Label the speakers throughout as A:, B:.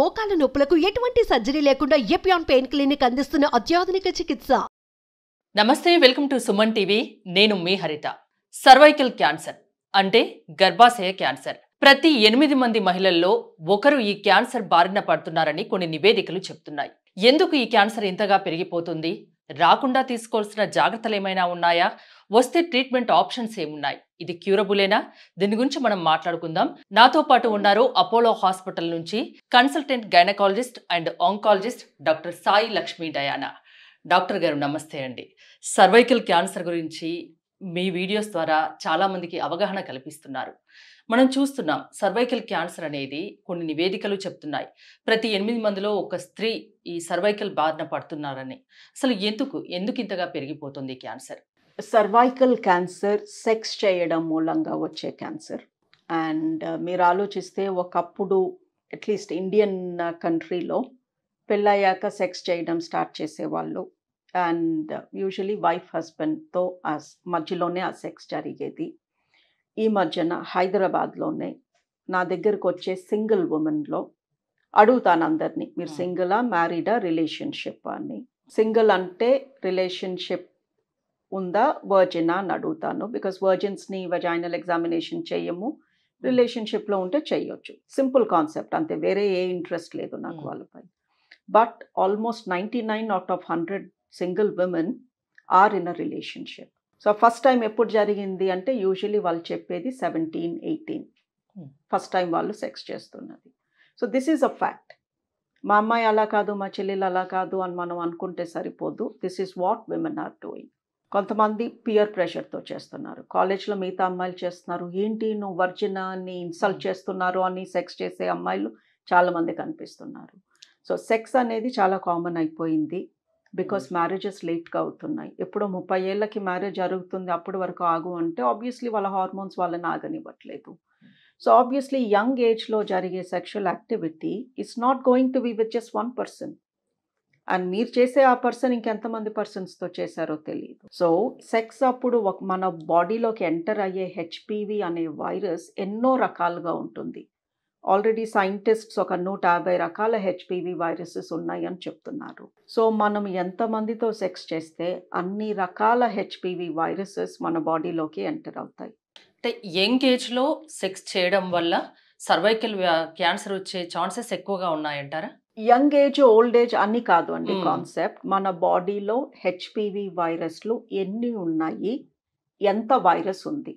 A: మోకాల నొప్పులకు ఎటువంటి సర్జరీ లేకుండా ఎపియాన్ పెయిన్ క్లినిక్ అందిస్తున్న అత్యాధునిక చికిత్స.
B: నమస్తే, వెల్కమ్ టు సుమన్ టీవీ. నేను మీ హరిత. సర్వైకల్ క్యాన్సర్ అంటే గర్భాశయ క్యాన్సర్. ప్రతి 8 మంది మహిళల్లో ఒకరు ఈ క్యాన్సర్ బారిన పడుతున్నారని కొన్ని నివేదికలు చెప్తున్నాయి. ఎందుకు ఈ క్యాన్సర్ ఇంతగా పెరిగిపోతుంది? రాకుండా తీసుకోవాల్సిన జాగ్రత్తలు ఏమైనా ఉన్నాయా? వస్తే ట్రీట్మెంట్ ఆప్షన్స్ ఏమున్నాయి? ఇది క్యూరబులేనా? దీని గురించి మనం మాట్లాడుకుందాం. నాతో పాటు ఉన్నారు అపోలో హాస్పిటల్ నుంచి consultant gynaecologist and oncologist doctor Sai Lakshmi Diana. Doctor గారు నమస్తే అండి. సర్వైకల్ క్యాన్సర్ గురించి మీ వీడియోస్ ద్వారా చాలా మందికి అవగాహన కల్పిస్తున్నారు. మనం చూస్తున్నాం, సర్వైకల్ క్యాన్సర్ అనేది కొన్ని నివేదికలు చెప్తున్నాయి ప్రతి 8 మందిలో ఒక స్త్రీ ఈ సర్వైకల్ బారిన పడుతున్నారని. అసలు ఎందుకు ఇంతగా పెరిగిపోతుంది క్యాన్సర్?
C: సర్వైకల్ క్యాన్సర్ సెక్స్ చేయడం మూలంగా వచ్చే క్యాన్సర్. అండ్ మీరు ఆలోచిస్తే ఒకప్పుడు అట్లీస్ట్ ఇండియన్ కంట్రీలో పెళ్ళయ్యాక సెక్స్ చేయడం స్టార్ట్ చేసేవాళ్ళు. అండ్ యూజువలీ వైఫ్ హస్బెండ్తో మధ్యలోనే ఆ సెక్స్ జరిగేది. ఈ మధ్యన హైదరాబాద్లోనే నా దగ్గరకు వచ్చే సింగిల్ ఉమెన్లో అడుగుతాను అందరినీ, మీరు సింగిలా, మ్యారీడా, రిలేషన్షిప్ అని. సింగిల్ అంటే రిలేషన్షిప్ ఉందా, వర్జినా అని అడుగుతాను. బికాస్ వర్జిన్స్ని వజైనల్ ఎగ్జామినేషన్ చేయము, రిలేషన్షిప్లో ఉంటే చేయొచ్చు. సింపుల్ కాన్సెప్ట్ అంతే, వేరే ఏ ఇంట్రెస్ట్ లేదు నాకు వాళ్ళపై. But almost 99 out of 100 single women are in a relationship. So first time ఎప్పుడు జరిగింది అంటే యూజువలీ వాళ్ళు చెప్పేది 17-18 ఫస్ట్ టైం వాళ్ళు సెక్స్ చేస్తున్నది. So this is a fact. మా అమ్మాయి అలా కాదు, మా చెల్లెలు అలా కాదు అని మనం అనుకుంటే సరిపోదు. This is what women are doing. కొంతమంది పియర్ ప్రెషర్తో చేస్తున్నారు. కాలేజ్లో మిగతా అమ్మాయిలు చేస్తున్నారు, ఏంటి నువ్వు వర్జినాన్ని ఇన్సల్ట్ చేస్తున్నారు అని సెక్స్ చేసే అమ్మాయిలు చాలామంది కనిపిస్తున్నారు. సో సెక్స్ అనేది చాలా కామన్ అయిపోయింది. బికాస్ మ్యారేజెస్ లేట్గా అవుతున్నాయి. ఎప్పుడో 30 ఏళ్ళకి మ్యారేజ్ జరుగుతుంది, అప్పటి వరకు ఆగు అంటే ఆబ్వియస్లీ వాళ్ళ హార్మోన్స్ వాళ్ళని ఆగనివ్వట్లేదు. సో ఆబ్వియస్లీ యంగ్ ఏజ్లో జరిగే sexual activity it's not going to be with just 1 person. And మీరు చేసే ఆ పర్సన్ ఇంకెంతమంది పర్సన్స్తో చేశారో తెలియదు. సో సెక్స్ అప్పుడు మన బాడీలోకి ఎంటర్ అయ్యే హెచ్పివి అనే వైరస్ ఎన్నో రకాలుగా ఉంటుంది. ఆల్రెడీ సైంటిస్ట్స్ ఒక 150 రకాల హెచ్పివి వైరసెస్ ఉన్నాయి అని చెప్తున్నారు. సో మనం ఎంతమందితో సెక్స్ చేస్తే అన్ని రకాల హెచ్పివి వైరసెస్ మన బాడీలోకి ఎంటర్ అవుతాయి.
B: అంటే యంగ్ ఏజ్లో సెక్స్ చేయడం వల్ల సర్వైకల్ క్యాన్సర్ వచ్చే ఛాన్సెస్ ఎక్కువగా ఉన్నాయంటారా?
C: యంగ్ ఏజ్, ఓల్డ్ ఏజ్ అన్ని కాదు అండి కాన్సెప్ట్. మన బాడీలో హెచ్పివి వైరస్లు ఎన్ని ఉన్నాయి, ఎంత వైరస్ ఉంది,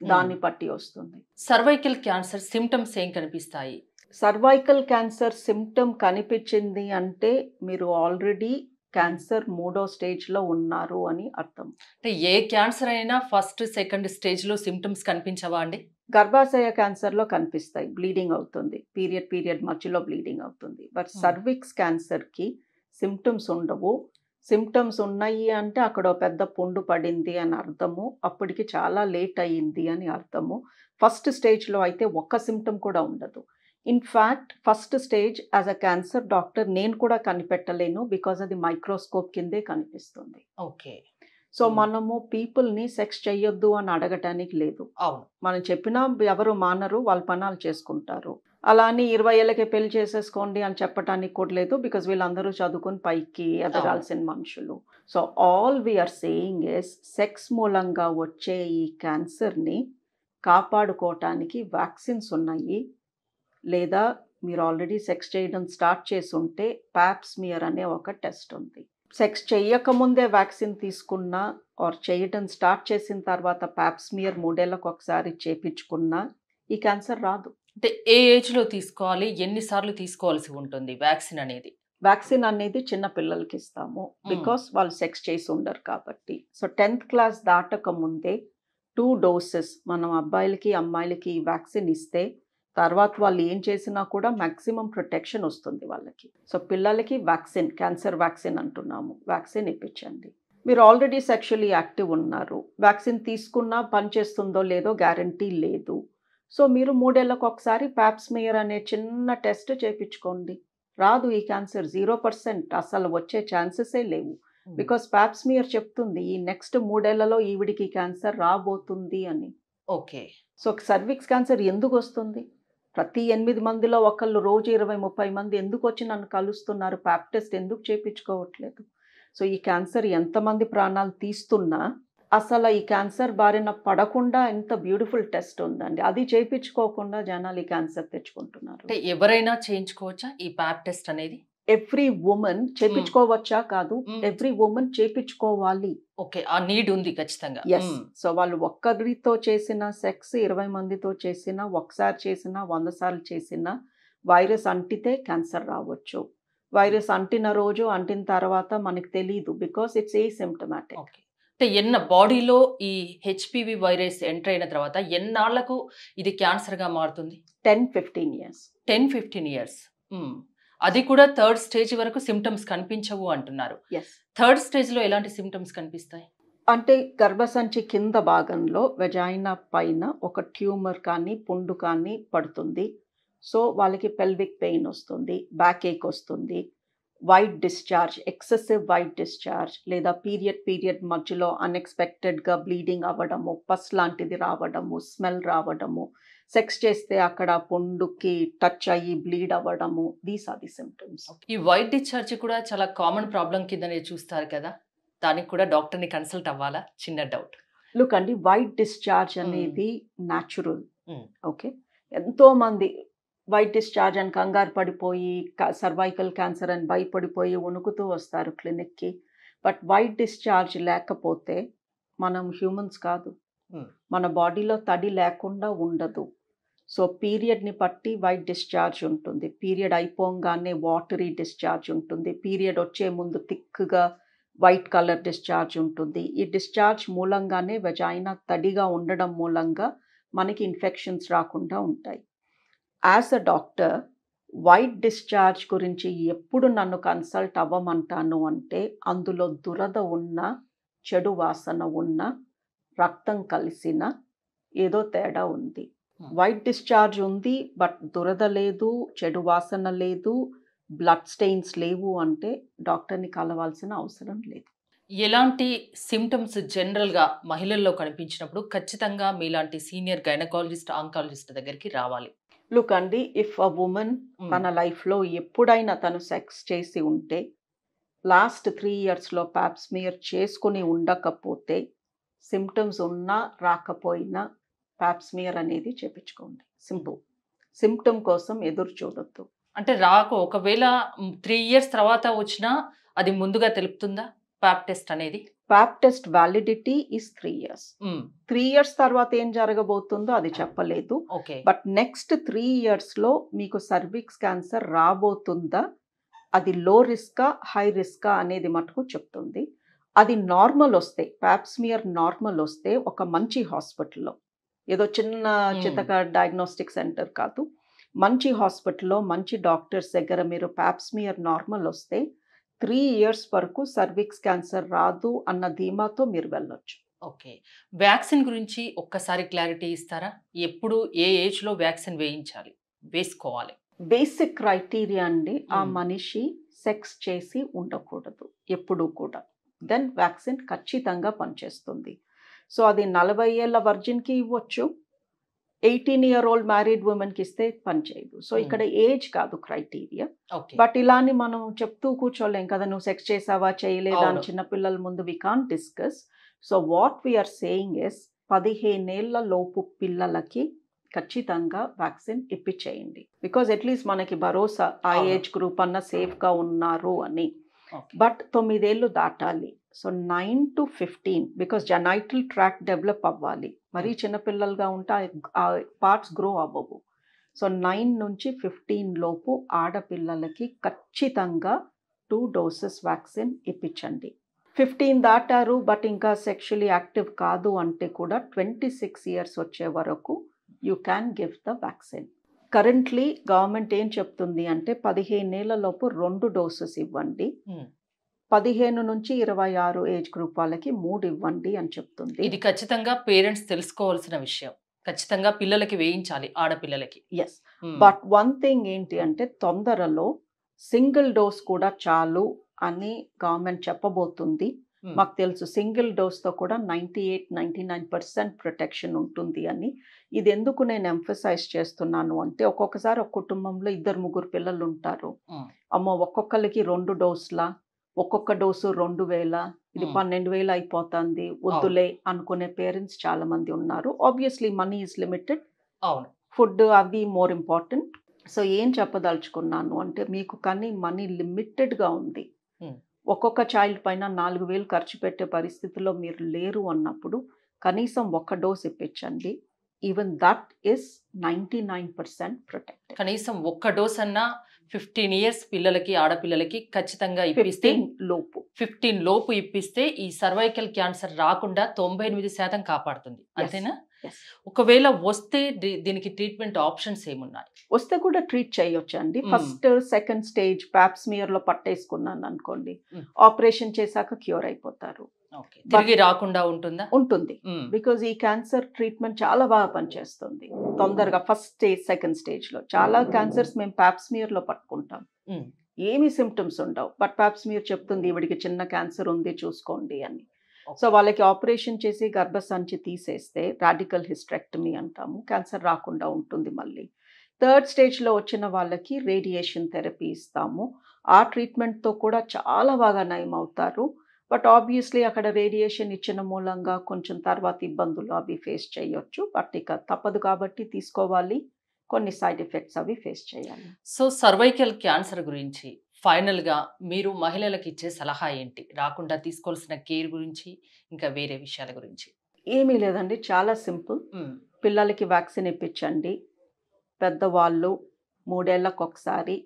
C: దాన్ని బట్టి వస్తుంది.
B: సర్వైకల్ క్యాన్సర్ సిమ్టమ్స్ ఏం కనిపిస్తాయి?
C: సర్వైకల్ క్యాన్సర్ సిమ్టమ్ కనిపించింది అంటే మీరు ఆల్రెడీ క్యాన్సర్ 3వ స్టేజ్లో ఉన్నారు అని అర్థం.
B: అంటే ఏ క్యాన్సర్ అయినా ఫస్ట్ సెకండ్ స్టేజ్లో సిమ్టమ్స్ కనిపించవా అండి?
C: గర్భాశయ క్యాన్సర్లో కనిపిస్తాయి, బ్లీడింగ్ అవుతుంది, పీరియడ్ మధ్యలో బ్లీడింగ్ అవుతుంది. బట్ సర్విక్స్ క్యాన్సర్కి సిమ్టమ్స్ ఉండవు. సిమ్టమ్స్ ఉన్నాయి అంటే అక్కడ పెద్ద పుండు పడింది అని అర్థము, అప్పటికి చాలా లేట్ అయ్యింది అని అర్థము. ఫస్ట్ స్టేజ్లో అయితే ఒక్క సిమ్టమ్ కూడా ఉండదు. In fact first stage as a cancer doctor నేను కూడా కనిపెట్టలేను, బికాజ్ అది మైక్రోస్కోప్ కిందే కనిపిస్తుంది.
B: ఓకే.
C: సో మనము పీపుల్ని సెక్స్ చెయ్యొద్దు అని అడగటానికి లేదు.
B: అవును,
C: మనం చెప్పినా ఎవరు మానరు, వాళ్ళ పనాలు చేసుకుంటారు. అలా అని 20 ఏళ్ళకే పెళ్లి చేసేసుకోండి అని చెప్పడానికి కూడా లేదు, బికాజ్ వీళ్ళందరూ చదువుకొని పైకి ఎదగాల్సిన మనుషులు. So all we are saying is sex మూలంగా వచ్చే ఈ క్యాన్సర్ని కాపాడుకోవటానికి వ్యాక్సిన్స్ ఉన్నాయి. లేదా మీరు ఆల్రెడీ సెక్స్ చేయడం స్టార్ట్ చేసి ఉంటే ప్యాప్స్మియర్ అనే ఒక టెస్ట్ ఉంది. సెక్స్ చేయకముందే వ్యాక్సిన్ తీసుకున్నా ఆర్ చేయడం స్టార్ట్ చేసిన తర్వాత ప్యాప్స్మియర్ 3 ఏళ్ళకు ఒకసారి చేపించుకున్నా ఈ క్యాన్సర్ రాదు.
B: అంటే ఏ ఏజ్లో తీసుకోవాలి, ఎన్నిసార్లు తీసుకోవాల్సి ఉంటుంది వ్యాక్సిన్ అనేది?
C: వ్యాక్సిన్ అనేది చిన్న పిల్లలకి ఇస్తాము, బికాస్ వాళ్ళు సెక్స్ చేసి ఉండరు కాబట్టి. సో 10th క్లాస్ దాటక ముందే 2 డోసెస్ మనం అబ్బాయిలకి అమ్మాయిలకి ఈ వ్యాక్సిన్ ఇస్తే తర్వాత వాళ్ళు ఏం చేసినా కూడా మ్యాక్సిమం ప్రొటెక్షన్ వస్తుంది వాళ్ళకి. సో పిల్లలకి వ్యాక్సిన్, క్యాన్సర్ వ్యాక్సిన్ అంటున్నాము, వ్యాక్సిన్ ఇప్పించండి. మీరు ఆల్రెడీ సెక్షువల్లీ యాక్టివ్ ఉన్నారు, వ్యాక్సిన్ తీసుకున్నా పనిచేస్తుందో లేదో గ్యారంటీ లేదు. సో మీరు 3 ఏళ్ళకు ఒకసారి ప్యాప్స్మియర్ అనే చిన్న టెస్ట్ చేయించుకోండి. రాదు ఈ క్యాన్సర్, 0%, అసలు వచ్చే ఛాన్సెసే లేవు. బికాస్ ప్యాప్స్మియర్ చెప్తుంది ఈ నెక్స్ట్ 3 ఏళ్లలో ఈవిడికి క్యాన్సర్ రాబోతుంది అని.
B: ఓకే.
C: సో సర్విక్స్ క్యాన్సర్ ఎందుకు వస్తుంది? ప్రతి 8 మందిలో ఒకళ్ళు రోజు 20-30 మంది ఎందుకు వచ్చి నన్ను కలుస్తున్నారు, ప్యాప్ టెస్ట్ ఎందుకు చేయించుకోవట్లేదు? సో ఈ క్యాన్సర్ ఎంతమంది ప్రాణాలు తీస్తున్నా అసలు ఈ క్యాన్సర్ బారిన పడకుండా ఎంత బ్యూటిఫుల్ టెస్ట్ ఉందండి, అది చేయించుకోకుండా జనాలు ఈ క్యాన్సర్ తెచ్చుకుంటున్నారు.
B: అంటే ఎవరైనా చేయించుకోవచ్చా ఈ ప్యాప్ టెస్ట్ అనేది?
C: ఎవ్రీ ఉమెన్ చేయించుకోవచ్చా కాదు, ఎవ్రీ ఉమెన్ చేయించుకోవాలి.
B: ఓకే, ఆ నీడ్ ఉంది ఖచ్చితంగా.
C: ఎస్. సో వాళ్ళు ఒక్కరితో చేసిన సెక్స్ 20 మందితో చేసినా, ఒకసారి చేసినా, 100 సార్లు చేసినా వైరస్ అంటితే క్యాన్సర్ రావచ్చు. వైరస్ అంటిన రోజు అంటిన తర్వాత మనకు తెలియదు, బికాస్ ఇట్స్ ఏసిమ్టమాటిక్.
B: ఓకే, అంటే బాడీలో ఈ హెచ్పివి వైరస్ ఎంటర్ అయిన తర్వాత ఎన్నాళ్లకు ఇది క్యాన్సర్ గా మారుతుంది?
C: 10-15 years.
B: 10-15 years. అది కూడా థర్డ్ స్టేజ్ వరకు సిమ్టమ్స్ కనిపించవు అంటున్నారు.
C: ఎస్.
B: థర్డ్ స్టేజ్ లో ఎలాంటి సిమ్టమ్స్ కనిపిస్తాయి?
C: అంటే గర్భసంచి కింద భాగంలో వెజైనా పైన ఒక ట్యూమర్ కానీ పుండు కానీ పడుతుంది. సో వాళ్ళకి పెల్విక్ పెయిన్ వస్తుంది, బ్యాక్ ఏక్ వస్తుంది, white discharge, excessive white discharge, లేదా పీరియడ్ మధ్యలో అన్ఎక్స్పెక్టెడ్గా బ్లీడింగ్ అవ్వడము, పస్ లాంటిది రావడము, స్మెల్ రావడము, సెక్స్ చేస్తే అక్కడ పుండుకి టచ్ అయ్యి బ్లీడ్ అవ్వడము, దీస్ ఆర్ ది సిమ్టమ్స్.
B: ఈ వైట్ డిశ్చార్జ్ కూడా చాలా కామన్ ప్రాబ్లం కిందనే చూస్తారు కదా, దానికి కూడా డాక్టర్ని కన్సల్ట్ అవ్వాలా? చిన్న డౌట్.
C: లుక్ అండి, వైట్ డిశ్చార్జ్ అనేది న్యాచురల్. ఓకే, ఎంతో మంది వైట్ డిశ్చార్జ్ అని కంగారు పడిపోయి సర్వైకల్ క్యాన్సర్ అని భయపడిపోయి వణుకుతూ వస్తారు క్లినిక్కి. బట్ వైట్ డిశ్చార్జ్ లేకపోతే మనం హ్యూమన్స్ కాదు, మన బాడీలో తడి లేకుండా ఉండదు. సో పీరియడ్ని బట్టి వైట్ డిశ్చార్జ్ ఉంటుంది, పీరియడ్ అయిపోగానే వాటరీ డిశ్చార్జ్ ఉంటుంది, పీరియడ్ వచ్చే ముందు థిక్గా వైట్ కలర్ డిశ్చార్జ్ ఉంటుంది. ఈ డిశ్చార్జ్ మూలంగానే వెజైనా తడిగా ఉండడం మూలంగా మనకి ఇన్ఫెక్షన్స్ రాకుండా ఉంటాయి. As a doctor white discharge గురించి ఎప్పుడు నన్ను కన్సల్ట్ అవ్వమంటాను అంటే, అందులో దురద ఉన్న, చెడు వాసన ఉన్న, రక్తం కలిసిన ఏదో తేడా ఉంది. వైట్ డిశ్చార్జ్ ఉంది బట్ దురద లేదు, చెడు వాసన లేదు, బ్లడ్ స్టెయిన్స్ లేవు అంటే డాక్టర్ని కలవాల్సిన అవసరం లేదు.
B: ఎలాంటి సిమ్టమ్స్ జనరల్గా మహిళల్లో కనిపించినప్పుడు ఖచ్చితంగా మీలాంటి సీనియర్ గైనకాలజిస్ట్, ఆంకాలజిస్ట్ దగ్గరికి రావాలి?
C: లుక్ అండి, ఇఫ్ అ ఉమెన్ తన లైఫ్లో ఎప్పుడైనా తను సెక్స్ చేసి ఉంటే, లాస్ట్ 3 yearsలో ప్యాప్ స్మియర్ చేసుకుని ఉండకపోతే, సిమ్టమ్స్ ఉన్నా రాకపోయినా ప్యాప్ స్మియర్ అనేది చేపించుకోండి. సింపుల్. సిమ్టమ్ కోసం ఎదురు చూడొద్దు.
B: అంటే ఒకవేళ 3 years తర్వాత వచ్చినా అది ముందుగా తెలుపుతుందా ప్యాప్ టెస్ట్ అనేది?
C: Pap test validity is 3 years. 3 years తర్వాత ఏం జరగబోతుందో అది చెప్పలేదు.
B: ఓకే,
C: బట్ నెక్స్ట్ 3 yearsలో మీకు సర్విక్స్ క్యాన్సర్ రాబోతుందా, అది లో రిస్కా హై రిస్కా అనేది మటుకు చెప్తుంది. అది నార్మల్ వస్తే, ప్యాప్ స్మియర్ నార్మల్ వస్తే ఒక మంచి హాస్పిటల్లో, ఏదో చిన్న చితక డయాగ్నోస్టిక్ సెంటర్ కాదు, మంచి హాస్పిటల్లో మంచి డాక్టర్స్ దగ్గర మీరు ప్యాప్ స్మియర్ నార్మల్ వస్తే 3 years వరకు సర్విక్స్ క్యాన్సర్ రాదు అన్న ధీమాతో మీరు వెళ్ళొచ్చు.
B: ఓకే, వ్యాక్సిన్ గురించి ఒక్కసారి క్లారిటీ ఇస్తారా? ఎప్పుడు ఏ ఏజ్లో వ్యాక్సిన్ వేసుకోవాలి?
C: బేసిక్ క్రైటీరియా అండి, ఆ మనిషి సెక్స్ చేసి ఉండకూడదు ఎప్పుడూ కూడా, దెన్ వ్యాక్సిన్ ఖచ్చితంగా పనిచేస్తుంది. సో అది 40 ఏళ్ళ వర్జిన్కి ఇవ్వచ్చు, 18-year-old మ్యారీడ్ ఉమెన్కి ఇస్తే పనిచేయదు. సో ఇక్కడ ఏజ్ కాదు క్రైటీరియా. బట్ ఇలాని మనం చెప్తూ కూర్చోలేం కదా, నువ్వు సెక్స్ చేసావా చేయలేదా అని చిన్నపిల్లల ముందు we can't discuss. So what we are saying is 15 ఏళ్ల లోపు పిల్లలకి ఖచ్చితంగా వ్యాక్సిన్ ఇప్పించేయండి. బికాజ్ అట్లీస్ట్ మనకి భరోసా ఆ ఏజ్ గ్రూప్ అన్న సేఫ్గా ఉన్నారు అని. బట్ 9 ఏళ్ళు దాటాలి. So 9 to 15, because genital tract develop అవ్వాలి. మరీ చిన్నపిల్లలుగా ఉంటే ఆ పార్ట్స్ గ్రో అవ్వవు. సో 9 నుంచి 15 లోపు ఆడపిల్లలకి ఖచ్చితంగా 2 doses వ్యాక్సిన్ ఇప్పించండి. 15 దాటారు బట్ ఇంకా సెక్షువల్లీ యాక్టివ్ కాదు అంటే కూడా 26 years వచ్చే వరకు you can give the vaccine. Currently government ఏం చెప్తుంది అంటే 15 ఏళ్ల లోపు 2 doses ఇవ్వండి, 15 నుంచి 26 ఏజ్ గ్రూప్ వాళ్ళకి 3 ఇవ్వండి అని చెప్తుంది.
B: ఇది ఖచ్చితంగా పేరెంట్స్ తెలుసుకోవాల్సిన విషయం. ఖచ్చితంగా పిల్లలకి వేయించాలి, ఆడపిల్లలకి.
C: ఎస్, బట్ వన్ థింగ్ ఏంటి అంటే తొందరలో సింగిల్ డోస్ కూడా చాలు అని గవర్నమెంట్ చెప్పబోతుంది. మాకు తెలుసు సింగిల్ డోస్తో కూడా 98-99% ప్రొటెక్షన్ ఉంటుంది అని. ఇది ఎందుకు నేను ఎంఫసైజ్ చేస్తున్నాను అంటే, ఒక్కొక్కసారి ఒక కుటుంబంలో 2-3 పిల్లలు ఉంటారు. అమ్మో ఒక్కొక్కరికి 2 డోసుల, ఒక్కొక్క డోసు 2000, ఇది 12,000 అయిపోతుంది, వద్దులే అనుకునే పేరెంట్స్ చాలా మంది ఉన్నారు. ఆబ్వియస్లీ మనీ ఈజ్ లిమిటెడ్,
B: అవును,
C: ఫుడ్ అవి మోర్ ఇంపార్టెంట్. సో ఏం చెప్పదలుచుకున్నాను అంటే, మీకు కానీ మనీ లిమిటెడ్గా ఉంది, ఒక్కొక్క చైల్డ్ పైన 4,000 ఖర్చు పెట్టే పరిస్థితిలో మీరు లేరు అన్నప్పుడు కనీసం 1 డోస్ ఇప్పించండి. Even that is 99% protected.
B: కనీసం 1 డోస్ అన్నా 15 ఇయర్స్ పిల్లలకి, ఆడపిల్లలకి ఖచ్చితంగా ఇప్పిస్తే 15 లోపు ఇప్పిస్తే ఈ సర్వైకల్ క్యాన్సర్ రాకుండా 98% కాపాడుతుంది. అంతేనా? ఒకవేళ వస్తే దీనికి ట్రీట్మెంట్ ఆప్షన్స్ ఏమున్నాయి?
C: వస్తే కూడా ట్రీట్ చేయొచ్చు అండి. ఫస్ట్ సెకండ్ స్టేజ్ ప్యాప్స్మియర్ లో పట్టేసుకున్నాను అనుకోండి, ఆపరేషన్ చేశాక క్యూర్ అయిపోతారు.
B: తిరిగి రాకుండా ఉంటుందా?
C: ఉంటుంది, బికాజ్ ఈ క్యాన్సర్ ట్రీట్మెంట్ చాలా బాగా పనిచేస్తుంది తొందరగా. ఫస్ట్ స్టేజ్ సెకండ్ స్టేజ్ లో చాలా క్యాన్సర్స్ మేము ప్యాప్స్మియర్ లో పట్టుకుంటాం, ఏమీ సిమ్టమ్స్ ఉండవు, బట్ ప్యాప్స్మియర్ చెప్తుంది ఈవిడికి చిన్న క్యాన్సర్ ఉంది చూసుకోండి అని. సో వాళ్ళకి ఆపరేషన్ చేసి గర్భసంచి తీసేస్తే రాడికల్ హిస్టరెక్టమీ అంటాము, క్యాన్సర్ రాకుండా ఉంటుంది. మళ్ళీ థర్డ్ స్టేజ్లో వచ్చిన వాళ్ళకి రేడియేషన్ థెరపీ ఇస్తాము. ఆ ట్రీట్మెంట్తో కూడా చాలా బాగా నయం అవుతారు. బట్ ఆబ్వియస్లీ అక్కడ రేడియేషన్ ఇచ్చిన మూలంగా కొంచెం తర్వాత ఇబ్బందులు అవి ఫేస్ చేయొచ్చు. బట్ ఇక తప్పదు కాబట్టి తీసుకోవాలి, కొన్ని సైడ్ ఎఫెక్ట్స్ అవి ఫేస్ చేయాలి.
B: సో సర్వైకల్ క్యాన్సర్ గురించి ఫైనల్గా మీరు మహిళలకు ఇచ్చే సలహా ఏంటి? రాకుండా తీసుకోవాల్సిన కేర్ గురించి, ఇంకా వేరే విషయాల గురించి?
C: ఏమీ లేదండి, చాలా సింపుల్. పిల్లలకి వ్యాక్సిన్ ఇప్పించండి. పెద్దవాళ్ళు 3 ఏళ్లకు ఒకసారి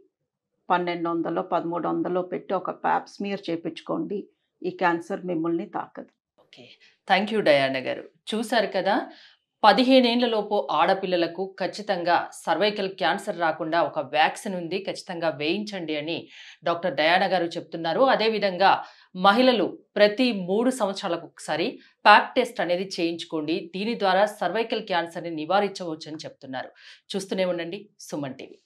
C: 1200-1300 పెట్టి ఒక ప్యాప్స్మియర్ చేయించుకోండి. ఈ క్యాన్సర్ మిమ్మల్ని తాకదు.
B: ఓకే, థ్యాంక్ యూ డయానా గారు. చూసారు కదా, 15 ఏళ్లలోపు ఆడపిల్లలకు ఖచ్చితంగా సర్వైకల్ క్యాన్సర్ రాకుండా ఒక వ్యాక్సిన్ ఉంది, ఖచ్చితంగా వేయించండి అని డాక్టర్ డయానా గారు చెప్తున్నారు. అదేవిధంగా మహిళలు ప్రతి 3 సంవత్సరాలకు ఒకసారి ప్యాప్ టెస్ట్ అనేది చేయించుకోండి. దీని ద్వారా సర్వైకల్ క్యాన్సర్ని నివారించవచ్చు అని చెప్తున్నారు. చూస్తూనే ఉండండి సుమన్ టీవీ.